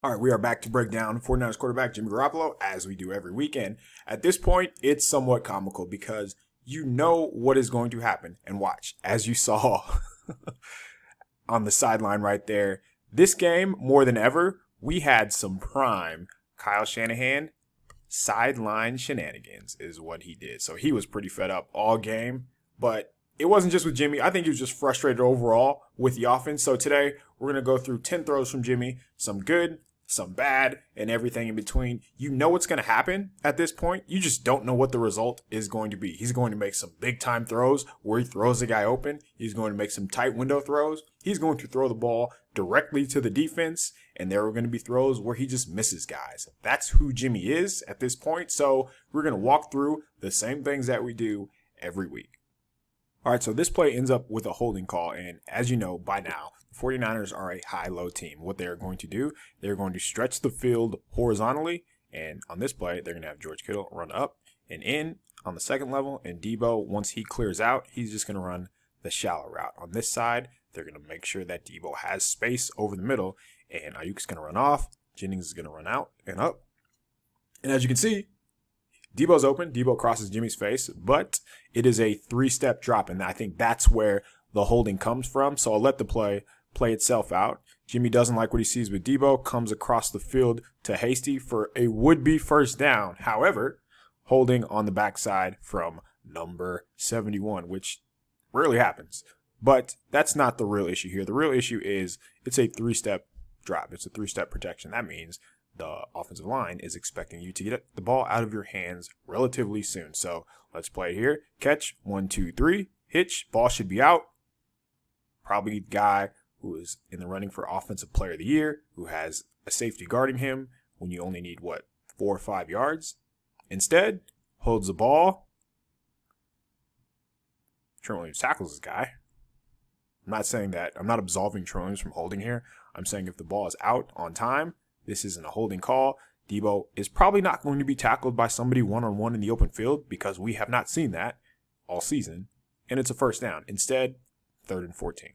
All right, we are back to break down 49ers quarterback Jimmy Garoppolo as we do every weekend. At this point, it's somewhat comical because you know what is going to happen. And watch, as you saw on the sideline right there, this game, more than ever, we had some prime Kyle Shanahan sideline shenanigans is what he did. So he was pretty fed up all game, but it wasn't just with Jimmy. I think he was just frustrated overall with the offense. So today, we're going to go through 10 throws from Jimmy, some good, some bad, and everything in between. You know what's going to happen at this point. You just don't know what the result is going to be. He's going to make some big time throws where he throws the guy open. He's going to make some tight window throws. He's going to throw the ball directly to the defense, and there are going to be throws where he just misses guys. That's who Jimmy is at this point. So we're going to walk through the same things that we do every week. All right, so this play ends up with a holding call, and as you know by now, the 49ers are a high-low team. What they're going to do, they're going to stretch the field horizontally, and on this play, they're going to have George Kittle run up and in on the second level, and Debo, once he clears out, he's just going to run the shallow route. On this side, they're going to make sure that Debo has space over the middle, and Ayuk's going to run off, Jennings is going to run out and up, and as you can see, Debo's open. Debo crosses Jimmy's face, but it is a three-step drop, and I think that's where the holding comes from. So I'll let the play itself out. Jimmy doesn't like what he sees with Debo, comes across the field to Hasty for a would-be first down. However, holding on the backside from number 71, which rarely happens. But that's not the real issue here. The real issue is it's a three-step drop. It's a three-step protection. That means the offensive line is expecting you to get the ball out of your hands relatively soon. So let's play it here. Catch, 1, 2, 3, hitch, ball should be out. Probably the guy who is in the running for Offensive Player of the Year, who has a safety guarding him when you only need, 4 or 5 yards. Instead, holds the ball. Trent Williams tackles this guy. I'm not saying that. I'm not absolving Trent Williams from holding here. I'm saying if the ball is out on time, this isn't a holding call. Debo is probably not going to be tackled by somebody one-on-one in the open field because we have not seen that all season, and it's a first down. Instead, 3rd and 14.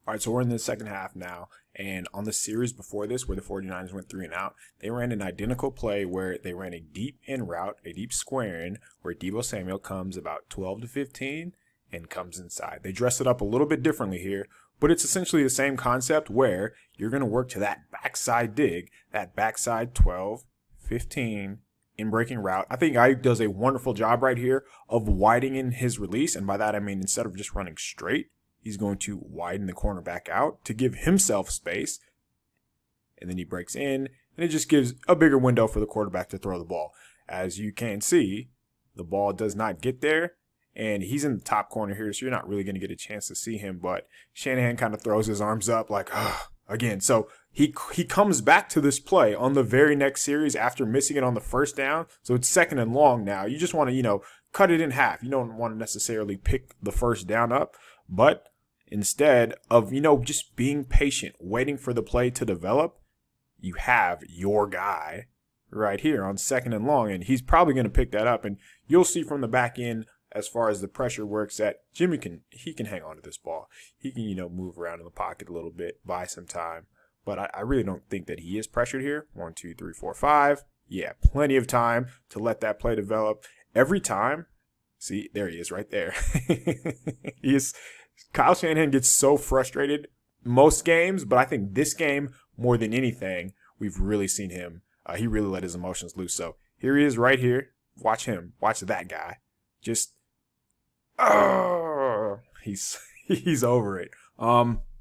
All right, so we're in the second half now, and on the series before this where the 49ers went 3 and out, they ran an identical play where they ran a deep in route, a deep square in, where Debo Samuel comes about 12 to 15 and comes inside. They dress it up a little bit differently here, but it's essentially the same concept where you're going to work to that backside dig, that backside 12, 15 in breaking route. I think Ayuk does a wonderful job right here of widening his release. And by that, I mean, instead of just running straight, he's going to widen the cornerback out to give himself space. And then he breaks in, and it just gives a bigger window for the quarterback to throw the ball. As you can see, the ball does not get there. And he's in the top corner here, so you're not really going to get a chance to see him. But Shanahan kind of throws his arms up like, again. So he comes back to this play on the very next series after missing it on the first down. So it's 2nd and long now. You just want to, cut it in half. You don't want to necessarily pick the first down up. But instead of, just being patient, waiting for the play to develop, you have your guy right here on 2nd and long. And he's probably going to pick that up. And you'll see from the back end, as far as the pressure works, that Jimmy can hang on to this ball. He can, move around in the pocket a little bit, buy some time. But I really don't think that he is pressured here. 1, 2, 3, 4, 5. Yeah, plenty of time to let that play develop. Every time, see, there he is right there. Kyle Shanahan gets so frustrated most games, but I think this game, more than anything, we've really seen him. He really let his emotions loose. So here he is right here. Watch him. Watch that guy. Just he's over it.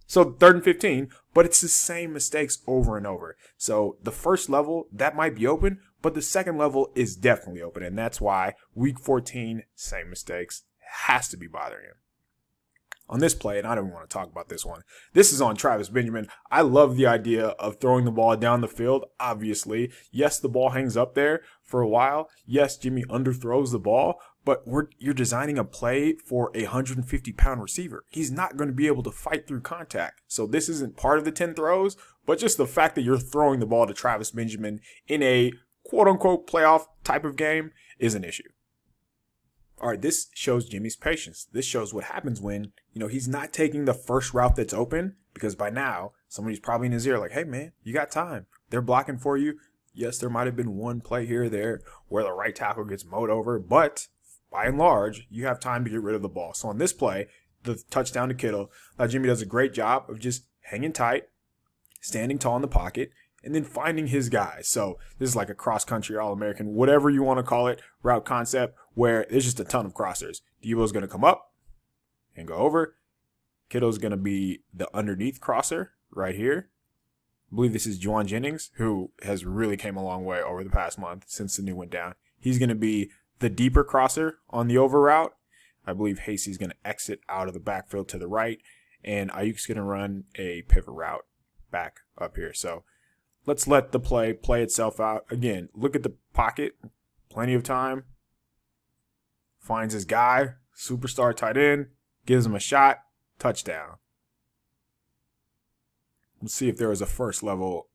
So 3rd and 15, but it's the same mistakes over and over. So the first level, that might be open, but the second level is definitely open. And that's why week 14, same mistakes, has to be bothering him. On this play, and I don't want to talk about this one, this is on Travis Benjamin. I love the idea of throwing the ball down the field, obviously. Yes, the ball hangs up there for a while. Yes, Jimmy underthrows the ball, but you're designing a play for a 150-pound receiver. He's not going to be able to fight through contact. So this isn't part of the 10 throws, but just the fact that you're throwing the ball to Travis Benjamin in a quote-unquote playoff type of game is an issue. All right, this shows Jimmy's patience. This shows what happens when, he's not taking the first route that's open, because by now Somebody's probably in his ear like, hey, man, you got time. They're blocking for you. Yes, there might have been one play here or there where the right tackle gets mowed over, but by and large, you have time to get rid of the ball. So on this play, the touchdown to Kittle, Jimmy does a great job of just hanging tight, standing tall in the pocket, and then finding his guys. So this is like a cross-country All-American, whatever you want to call it, route concept, where there's just a ton of crossers. Debo's going to come up and go over. Kittle's going to be the underneath crosser right here. I believe this is Juwan Jennings, who has really came a long way over the past month since the new went down. He's going to be the deeper crosser on the over route. I believe Hasey's going to exit out of the backfield to the right, and Ayuk's going to run a pivot route back up here. So let's let the play itself out. Again, look at the pocket. Plenty of time. Finds his guy, superstar tight end, gives him a shot, touchdown. Let's see if there was a first level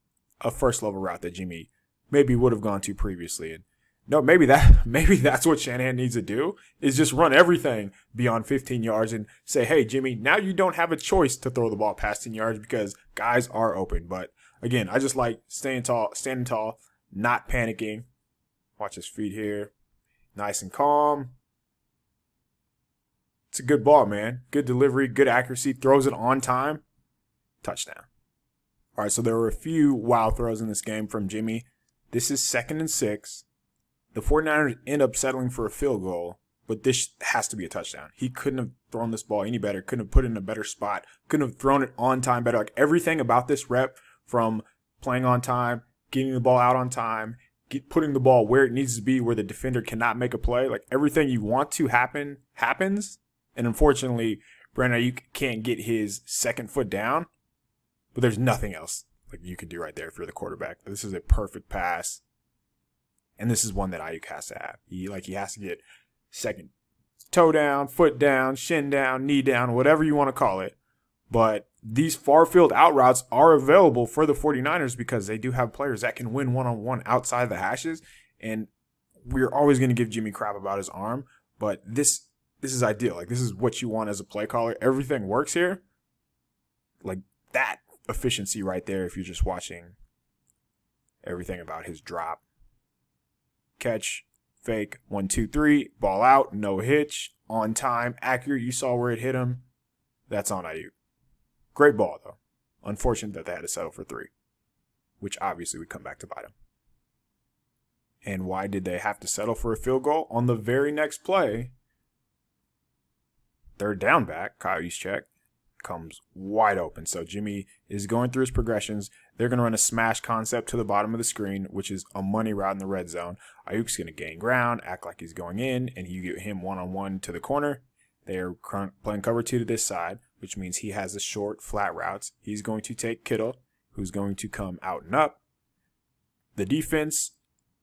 route that Jimmy maybe would have gone to previously. And no, maybe that's what Shanahan needs to do, is just run everything beyond 15 yards and say, hey, Jimmy, now you don't have a choice to throw the ball past 10 yards because guys are open. But again, I just like standing tall, not panicking. Watch his feet here. Nice and calm. It's a good ball, man. Good delivery, good accuracy, throws it on time. Touchdown. All right, so there were a few wow throws in this game from Jimmy. This is 2nd and 6. The 49ers end up settling for a field goal, but this has to be a touchdown. He couldn't have thrown this ball any better, couldn't have put it in a better spot, couldn't have thrown it on time better. Like everything about this rep, from playing on time, getting the ball out on time, putting the ball where it needs to be, where the defender cannot make a play, like everything you want to happen, happens. And unfortunately, Brandon Ayuk can't get his second foot down, but there's nothing else like you could do right there if you're the quarterback. This is a perfect pass. And this is one that Ayuk has to have. He has to get second toe down, foot down, shin down, knee down, whatever you want to call it. But these far field out routes are available for the 49ers because they do have players that can win one-on-one outside the hashes. And we're always going to give Jimmy crap about his arm. But this is ideal. Like, this is what you want as a play caller. Everything works here. Like, that efficiency right there, if you're just watching everything about his drop. Catch, fake, 1, 2, 3, ball out, no hitch, on time, accurate. You saw where it hit him. That's on Ayuk. Great ball, though. Unfortunate that they had to settle for 3, which obviously would come back to bite him. And why did they have to settle for a field goal? On the very next play, third down back, Kyle Juszczyk comes wide open. So Jimmy is going through his progressions. They're going to run a smash concept to the bottom of the screen, which is a money route in the red zone. Ayuk's going to gain ground, act like he's going in, and you get him one-on-one to the corner. They're playing cover 2 to this side, which means he has the short, flat routes. He's going to take Kittle, who's going to come out and up. The defense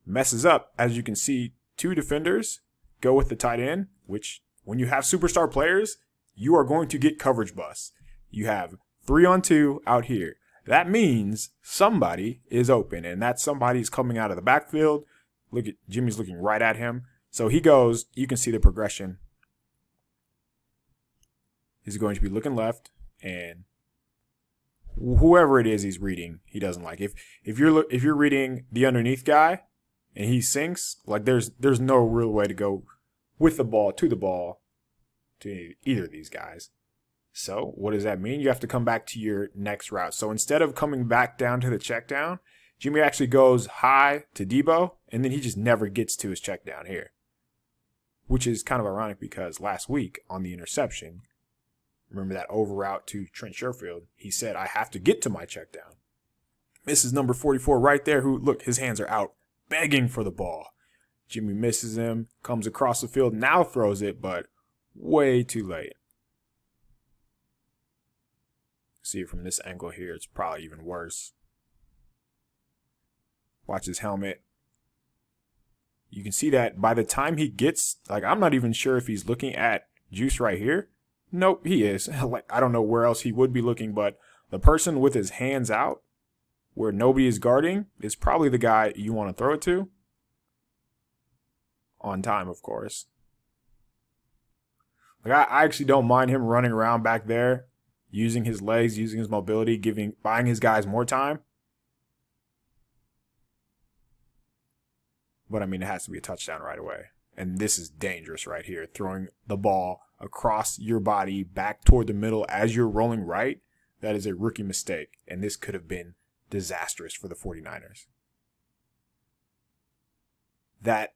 messes up. As you can see, 2 defenders go with the tight end, which when you have superstar players, you are going to get coverage busts. You have 3-on-2 out here. That means somebody is open, and that somebody's coming out of the backfield. Look at Jimmy's looking right at him. So he goes, you can see the progression. He's going to be looking left, and whoever it is he's reading, he doesn't like. If you're reading the underneath guy and he sinks, like there's no real way to go with the ball to either of these guys. So what does that mean? You have to come back to your next route. So instead of coming back down to the check down, Jimmy actually goes high to Debo, and then he just never gets to his check down here, which is kind of ironic because last week on the interception, remember that over route to Trent Sherfield, he said, I have to get to my check down. This is number 44 right there, who, look, his hands are out begging for the ball. Jimmy misses him, comes across the field, now throws it, but way too late. See it from this angle here, it's probably even worse. Watch his helmet. You can see that by the time he gets, like, I'm not even sure if he's looking at Juice right here. Nope, he is. Like, I don't know where else he would be looking, but the person with his hands out where nobody is guarding is probably the guy you want to throw it to. On time, of course. Like, I actually don't mind him running around back there. using his legs, using his mobility, buying his guys more time. But I mean, it has to be a touchdown right away. And this is dangerous right here. Throwing the ball across your body back toward the middle as you're rolling right. That is a rookie mistake. And this could have been disastrous for the 49ers. That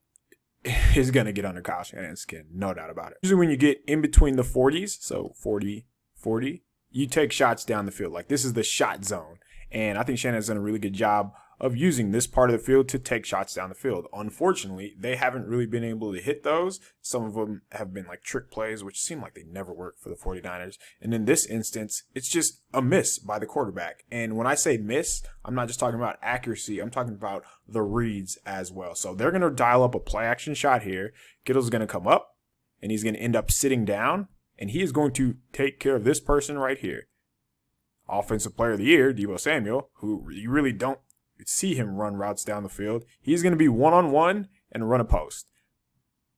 is going to get under Kyle Shanahan's skin. No doubt about it. Usually when you get in between the 40s, so 40, 40, you take shots down the field. Like this is the shot zone. And I think Shanahan's done a really good job of using this part of the field to take shots down the field. Unfortunately, they haven't really been able to hit those. Some of them have been like trick plays, which seem like they never work for the 49ers. And in this instance, it's just a miss by the quarterback. And when I say miss, I'm not just talking about accuracy. I'm talking about the reads as well. So they're going to dial up a play action shot here. Kittle's going to come up and he's going to end up sitting down and he is going to take care of this person right here. Offensive Player of the Year, Deebo Samuel, who you really don't see him run routes down the field. He's going to be one-on-one and run a post.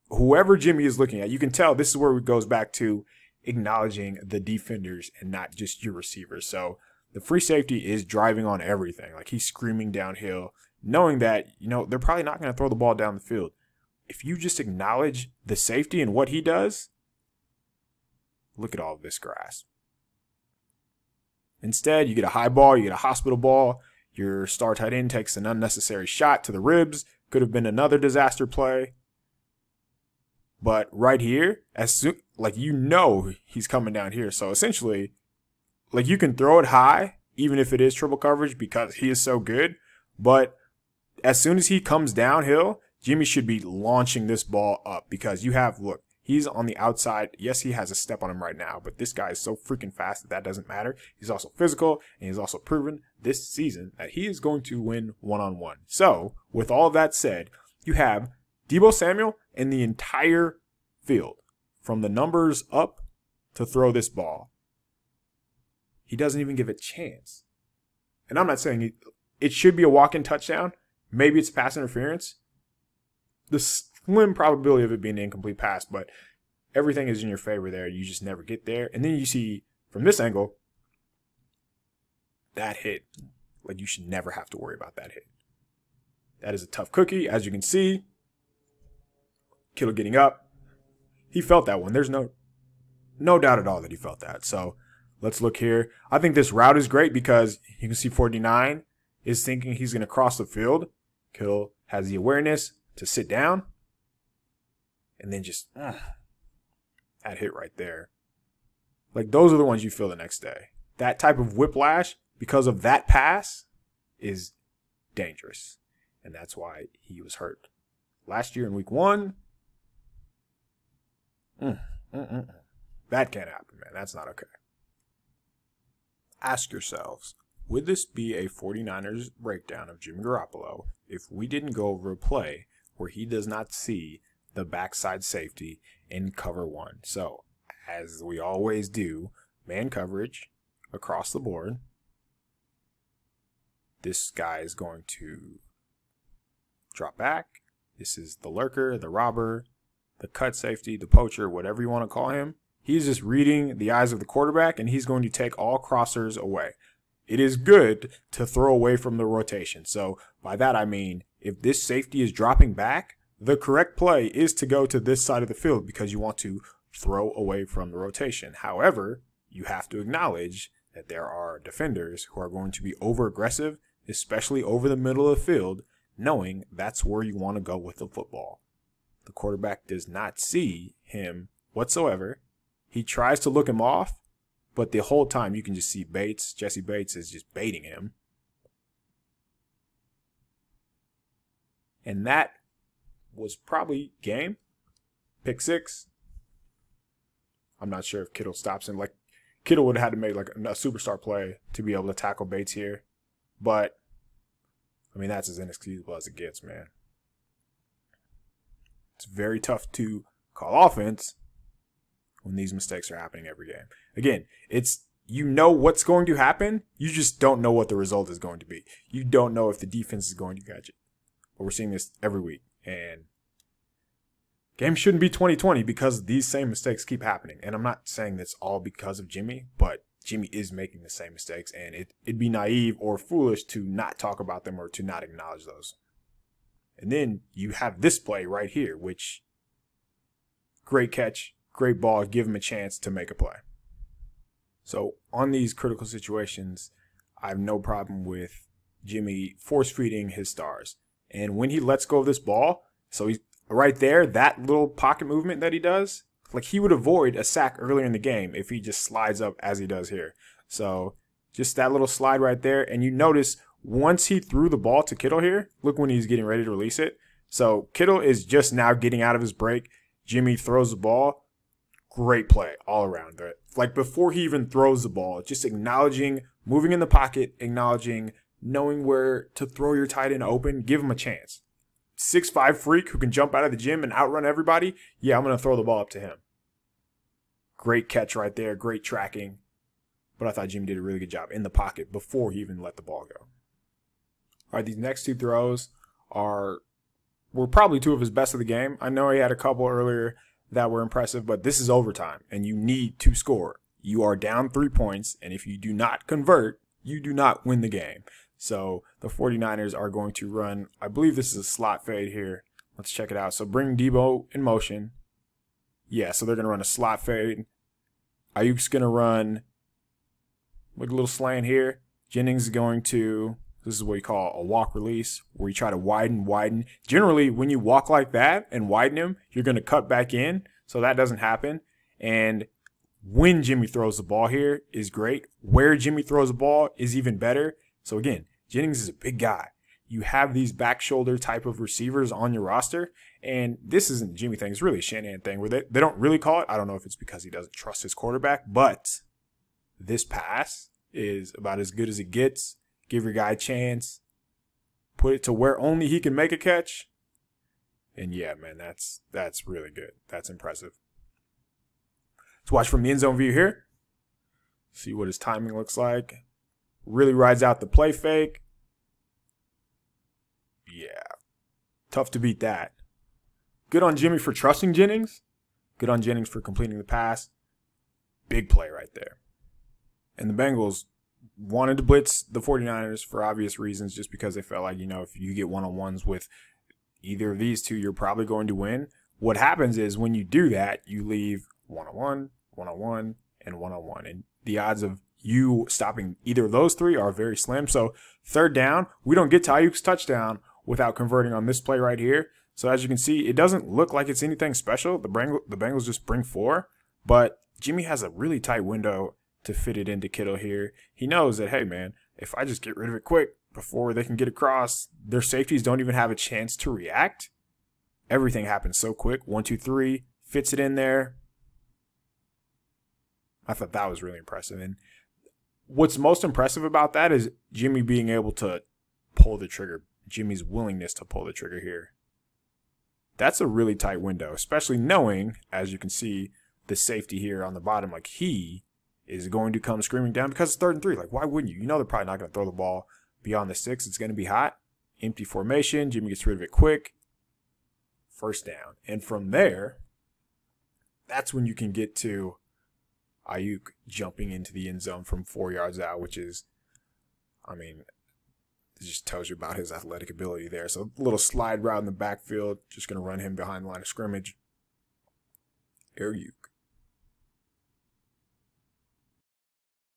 Whoever Jimmy is looking at, you can tell this is where it goes back to acknowledging the defenders and not just your receivers. So the free safety is driving on everything. Like he's screaming downhill, knowing that, they're probably not going to throw the ball down the field. If you just acknowledge the safety and what he does, look at all of this grass. Instead, you get a high ball, you get a hospital ball. Your star tight end takes an unnecessary shot to the ribs. Could have been another disaster play. But right here, he's coming down here. So essentially, you can throw it high, even if it is triple coverage, because he is so good. But as soon as he comes downhill, Jimmy should be launching this ball up because he's on the outside. Yes, he has a step on him right now, but this guy is so freaking fast that doesn't matter. He's also physical, and he's also proven this season that he is going to win one-on-one. So, with all that said, you have Deebo Samuel and the entire field, from the numbers up to throw this ball. He doesn't even give a chance. And I'm not saying it should be a walk-in touchdown. Maybe it's pass interference. The slim probability of it being an incomplete pass, but everything is in your favor there. You just never get there. And then you see from this angle, that hit. You should never have to worry about that hit. That is a tough cookie, as you can see. Kittle getting up. He felt that one. There's no doubt at all that he felt that. So let's look here. I think this route is great because you can see 49 is thinking he's going to cross the field. Kittle has the awareness to sit down. And then just that hit right there. Those are the ones you feel the next day. That type of whiplash because of that pass is dangerous. And that's why he was hurt. Last year in week 1, that can't happen, man. That's not okay. Ask yourselves, would this be a 49ers breakdown of Jimmy Garoppolo if we didn't go over a play where he does not see the backside safety in cover 1? So, as we always do, man coverage across the board. This guy is going to drop back. This is the lurker, the robber, the cut safety, the poacher, whatever you want to call him. He's just reading the eyes of the quarterback, and he's going to take all crossers away. It is good to throw away from the rotation. So by that I mean, if this safety is dropping back, the correct play is to go to this side of the field because you want to throw away from the rotation. However, you have to acknowledge that there are defenders who are going to be over-aggressive, especially over the middle of the field, knowing that's where you want to go with the football. The quarterback does not see him whatsoever. He tries to look him off, but the whole time you can just see Bates. Jesse Bates is just baiting him. And that was probably game. Pick 6. I'm not sure if Kittle stops him. Kittle would have had to make a superstar play to be able to tackle Bates here. But, that's as inexcusable as it gets, man. It's very tough to call offense when these mistakes are happening every game. Again, it's what's going to happen. You just don't know what the result is going to be. You don't know if the defense is going to catch it. But we're seeing this every week. And games shouldn't be 20-20 because these same mistakes keep happening. And I'm not saying that's all because of Jimmy, but Jimmy is making the same mistakes, and it'd be naive or foolish to not talk about them or to not acknowledge those. And then you have this play right here, which great catch, great ball, give him a chance to make a play. So on these critical situations, I have no problem with Jimmy force feeding his stars. And when he lets go of this ball, so he's right there, that little pocket movement that he does, like he would avoid a sack earlier in the game if he just slides up as he does here. So just that little slide right there. And you notice once he threw the ball to Kittle here, look when he's getting ready to release it. So Kittle is just now getting out of his break. Jimmy throws the ball. Great play all around there. Like before he even throws the ball, just acknowledging, moving in the pocket, acknowledging, knowing where to throw your tight end open, give him a chance. 6'5" freak who can jump out of the gym and outrun everybody. Yeah, I'm going to throw the ball up to him. Great catch right there. Great tracking. But I thought Jimmy did a really good job in the pocket before he even let the ball go. All right, these next two throws were probably two of his best of the game. I know he had a couple earlier that were impressive, but this is overtime, and you need to score. You are down 3 points, and if you do not convert, you do not win the game. So the 49ers are going to run, I believe this is a slot fade here. Let's check it out. So bring Debo in motion. Yeah, so they're going to run a slot fade. Ayuk's going to run like a little slant here. Jennings is going to, this is what you call a walk release, where you try to widen. Generally, when you walk like that and widen him, you're going to cut back in, so that doesn't happen. And when Jimmy throws the ball here is great. Where Jimmy throws the ball is even better. So again, Jennings is a big guy. You have these back shoulder type of receivers on your roster, and this isn't a Jimmy thing. It's really a Shanahan thing where they don't really call it. I don't know if it's because he doesn't trust his quarterback, but this pass is about as good as it gets. Give your guy a chance. Put it to where only he can make a catch. And yeah, man, that's really good. That's impressive. Let's watch from the end zone view here. See what his timing looks like. Really rides out the play fake. Yeah. Tough to beat that. Good on Jimmy for trusting Jennings. Good on Jennings for completing the pass. Big play right there. And the Bengals wanted to blitz the 49ers for obvious reasons, just because they felt like, if you get one-on-ones with either of these two, you're probably going to win. What happens is when you do that, you leave one-on-one, one-on-one, and one-on-one. And the odds of you stopping either of those three are very slim. So third down, we don't get to Ayuk's touchdown without converting on this play right here. So as you can see, it doesn't look like it's anything special. The Bengals just bring 4, but Jimmy has a really tight window to fit it into Kittle here. He knows that, hey, man, if I just get rid of it quick before they can get across, their safeties don't even have a chance to react. Everything happens so quick. 1, 2, 3, fits it in there. I thought that was really impressive. And what's most impressive about that is Jimmy being able to pull the trigger. Jimmy's willingness to pull the trigger here. That's a really tight window, especially knowing, as you can see, the safety here on the bottom, like he is going to come screaming down because it's 3rd and 3. Like, why wouldn't you? They're probably not going to throw the ball beyond the 6. It's going to be hot. Empty formation. Jimmy gets rid of it quick. First down. And from there, that's when you can get to Ayuk jumping into the end zone from 4 yards out, which is, it just tells you about his athletic ability there. So a little slide route in the backfield. Just going to run him behind the line of scrimmage. Ayuk.